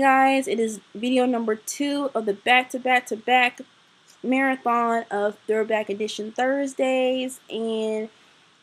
guys, it is video number 2 of the back-to-back-to-back marathon of Throwback Edition Thursdays. And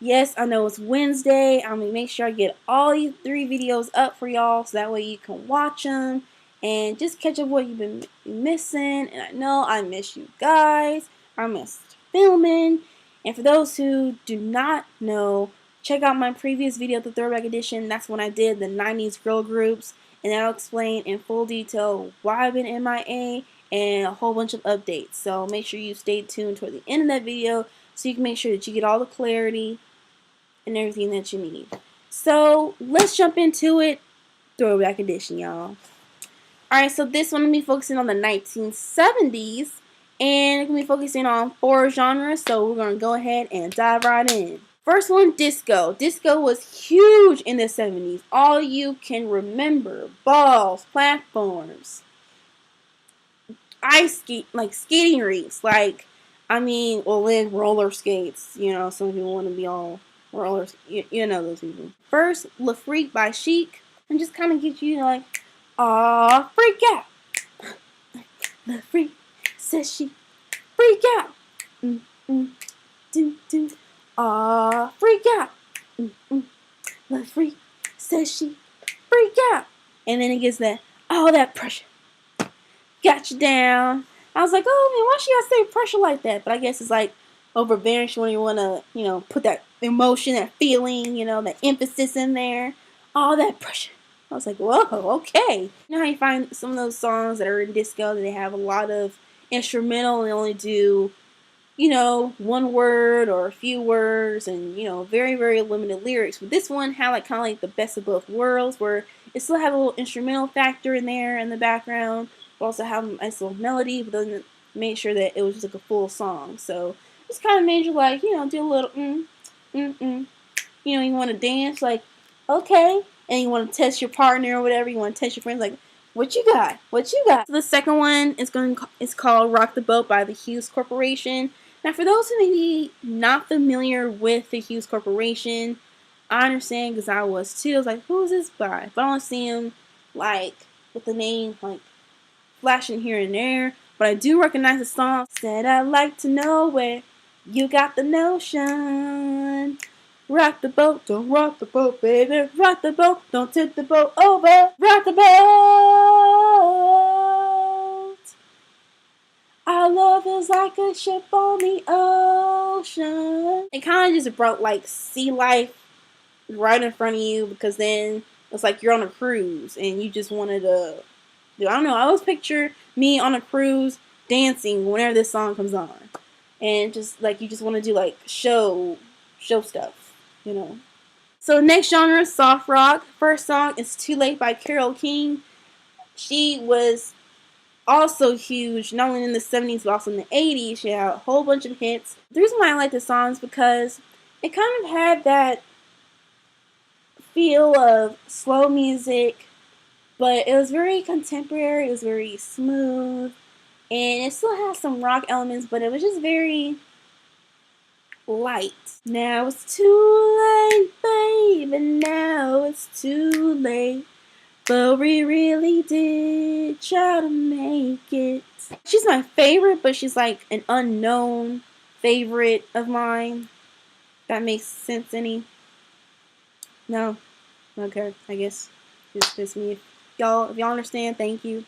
yes, I know it's Wednesday. I'm going to make sure I get all these 3 videos up for y'all so that way you can watch them and just catch up what you've been missing. And I know I miss you guys. I missed filming. And for those who do not know, check out my previous video, the Throwback Edition. That's when I did the 90s girl groups. And that'll explain in full detail why I've been MIA and a whole bunch of updates. So make sure you stay tuned toward the end of that video so you can make sure that you get all the clarity and everything that you need. So let's jump into it. Throwback Edition, y'all. Alright, so this one I'm going to be focusing on the 1970s. And I'm going to be focusing on 4 genres. So we're going to go ahead and dive right in. First one, disco. Disco was huge in the 70s. All you can remember. Balls, platforms, ice skate, like skating rinks. Well, then roller skates. You know, some people want to be all rollers. You know those people. First, Le Freak by Chic. And just kind of get you like, aw, freak out. Le Freak says she freak out. Do. Aw, freak out. The freak says she freak out. And then it gets that, all that pressure got you down. I was like, oh man, why should I say pressure like that? But I guess it's like overbearing when you want to, put that emotion, that feeling, that emphasis in there. All that pressure. I was like, whoa, okay. You know how you find some of those songs that are in disco that they have a lot of instrumental and they only do one word or a few words and, very, very limited lyrics. But this one had kind of like the best of both worlds where it still had a little instrumental factor in there in the background, but also have a nice little melody, but doesn't make sure that it was just like a full song. So it's kind of made you do a little you want to dance, okay. And you want to test your partner or whatever, you want to test your friends, what you got? What you got? So the second one is called Rock the Boat by the Hues Corporation. Now, for those who may be not familiar with the Hues Corporation, I understand because I was too. I was like, who is this by? But I don't see him with the name flashing here and there. But I do recognize the song. Said I'd like to know where you got the notion. Rock the boat, don't rock the boat, baby. Rock the boat, don't tip the boat over. Rock the boat. Our love is like a ship on the ocean. It kind of just brought sea life right in front of you because then it's like you're on a cruise and you just wanted to do. I don't know. I always picture me on a cruise dancing whenever this song comes on, and just you just want to do show stuff. So next genre is soft rock. First song is Too Late by Carole King. She was also huge, not only in the 70s, but also in the 80s. She had a whole bunch of hits. The reason why I like this song is because it kind of had that feel of slow music, but it was very contemporary, it was very smooth, and it still has some rock elements, but it was just very light. Now it's too late, baby, now it's too late, but we really did try to make it. She's my favorite, but she's an unknown favorite of mine. That makes sense any? No? Okay, I guess it's me. If y'all understand, thank you.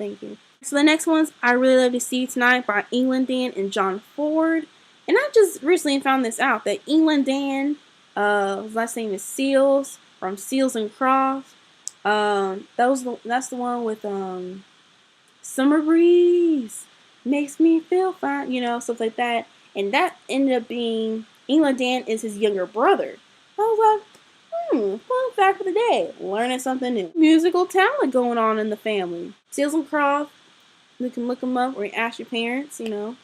So the next one's I Really Love to See You Tonight by England Dan and John Ford. And I just recently found this out, that England Dan, his last name is Seals, from Seals and Croft. That's the one with Summer Breeze Makes Me Feel Fine, stuff like that. And that ended up being, England Dan is his younger brother. I was like, fun fact of the day. Learning something new. Musical talent going on in the family. Seals and Croft, you can look them up or ask your parents, they'll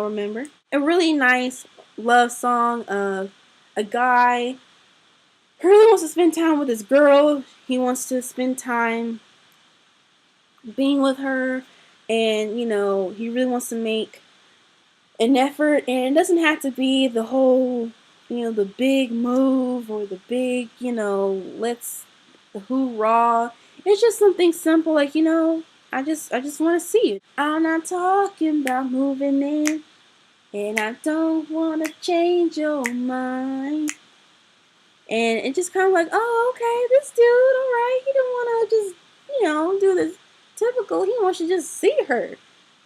remember. A really nice love song of a guy who really wants to spend time with his girl. He wants to spend time being with her, and he really wants to make an effort, and it doesn't have to be the whole the big move or the big let's the hoorah. It's just something simple, like, you know, I just want to see it. I'm not talking about moving in, and I don't want to change your mind. And it just kind of like, oh, okay, this dude, alright, he don't want to just, you know, do this typical, he wants to just see her. Isn't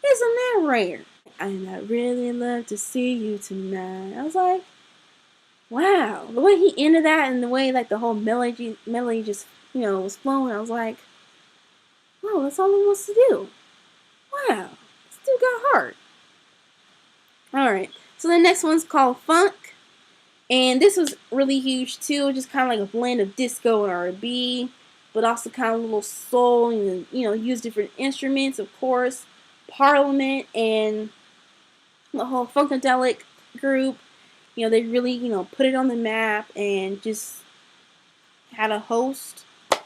that rare? And I'd really love to see you tonight. I was like, wow. The way he ended that and the way, like, the whole melody just, you know, was flowing, I was like, wow, that's all he wants to do. Wow, this dude got heart. Alright, so the next one's called Funk. And this was really huge too, just kind of like a blend of disco and R&B, but also kind of a little soul and, you know, use different instruments, of course, Parliament and the whole Funkadelic group. You know, they really, you know, put it on the map and just had a host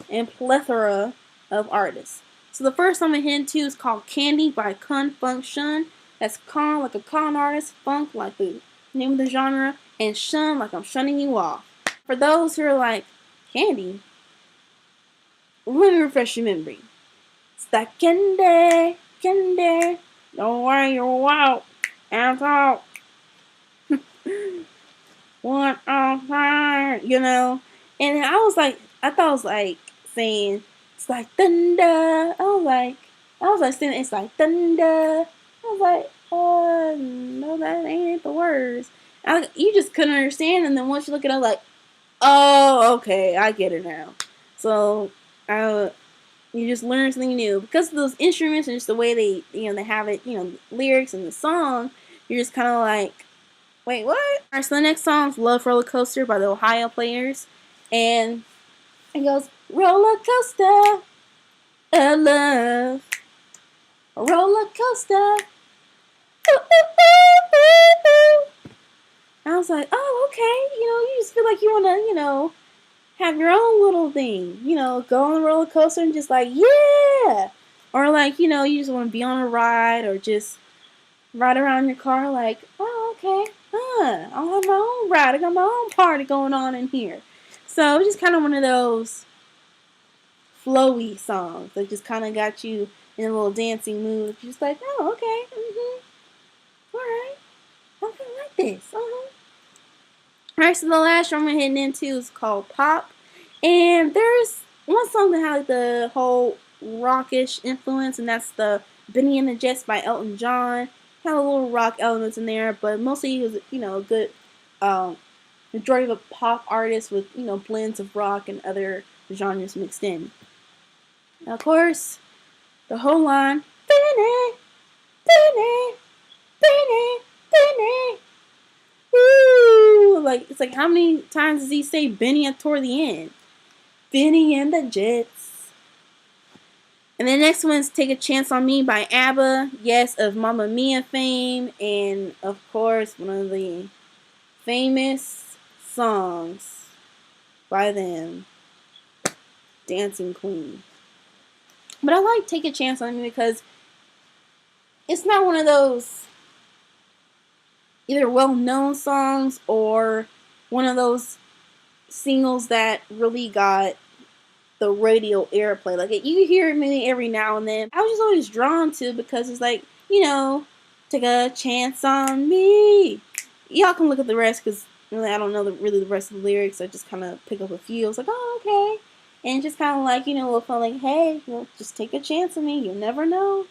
and plethora of artists. So the first I'm going to hit into is called Candy by Kun Funk Shun. That's con, like a con artist, funk, like the name of the genre, and shun, like I'm shunning you off. For those who are like, Candy? Let me refresh your memory. It's that candy, candy, don't worry, you're out, and out. What a fire, you know? And I was like, I thought it was like saying, it's like thunder. I was like saying, it's like thunder. I was like, oh, no, that ain't the words. You just couldn't understand, and then once you look at it, I was like, oh, okay, I get it now. So, you just learn something new. Because of those instruments and just the way they, you know, they have it, you know, lyrics and the song, you're just kind of like, wait, what? Alright, so the next song is Love Rollercoaster by the Ohio Players. And it goes, roller coaster of love, a roller coaster. Ooh, ooh, ooh, ooh, ooh. I was like, oh, okay. You know, you just feel like you want to, you know, have your own little thing. You know, go on the roller coaster and just like, yeah. Or like, you know, you just want to be on a ride or just ride around your car like, oh, okay. I'll have my own ride. I got my own party going on in here. So it's just kind of one of those flowy songs that just kind of got you in a little dancing mood. You're just like, oh, okay. Alright. Okay, I like this. Alright, so the last one we're heading into is called Pop. And there's one song that had like the whole rockish influence, and that's the Bennie and the Jets by Elton John. Had a little rock elements in there, but mostly he was, you know, a good majority of a pop artist with, you know, blends of rock and other genres mixed in. Now, of course, the whole line, Bennie, Bennie, Bennie, Bennie. Woo! Like, it's like, how many times does he say Bennie toward the end? Bennie and the Jets. And the next one is Take a Chance on Me by ABBA. Yes, of Mamma Mia fame. And, of course, one of the famous songs by them, Dancing Queen. But I like Take a Chance on Me because it's not one of those either well-known songs or one of those singles that really got the radio airplay. Like, you hear it maybe every now and then. I was just always drawn to because it's like, you know, take a chance on me. Y'all can look at the rest because really I don't know really the rest of the lyrics. I just kind of pick up a few. It's like, oh, okay. And just kind of like, you know, we'll feel like, hey, well, just take a chance on me. You'll never know.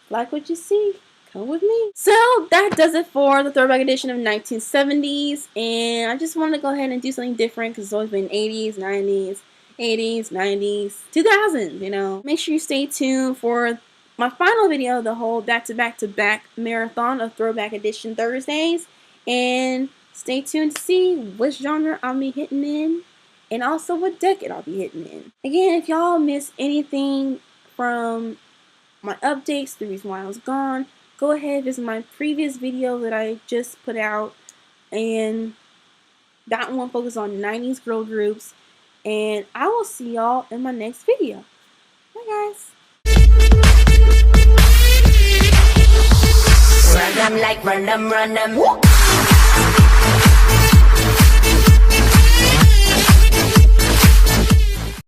Like what you see. Come with me. So that does it for the throwback edition of 1970s. And I just wanted to go ahead and do something different because it's always been 80s, 90s, 80s, 90s, 2000s, you know. Make sure you stay tuned for my final video, the whole back-to-back-to-back marathon of Throwback Edition Thursdays. And stay tuned to see which genre I'll be hitting in and also what decade I'll be hitting in. Again, if y'all miss anything from my updates, the reason why I was gone, go ahead, visit my previous video that I just put out. And that one focused on 90s girl groups. And I will see y'all in my next video. Bye, guys. Run them like run them.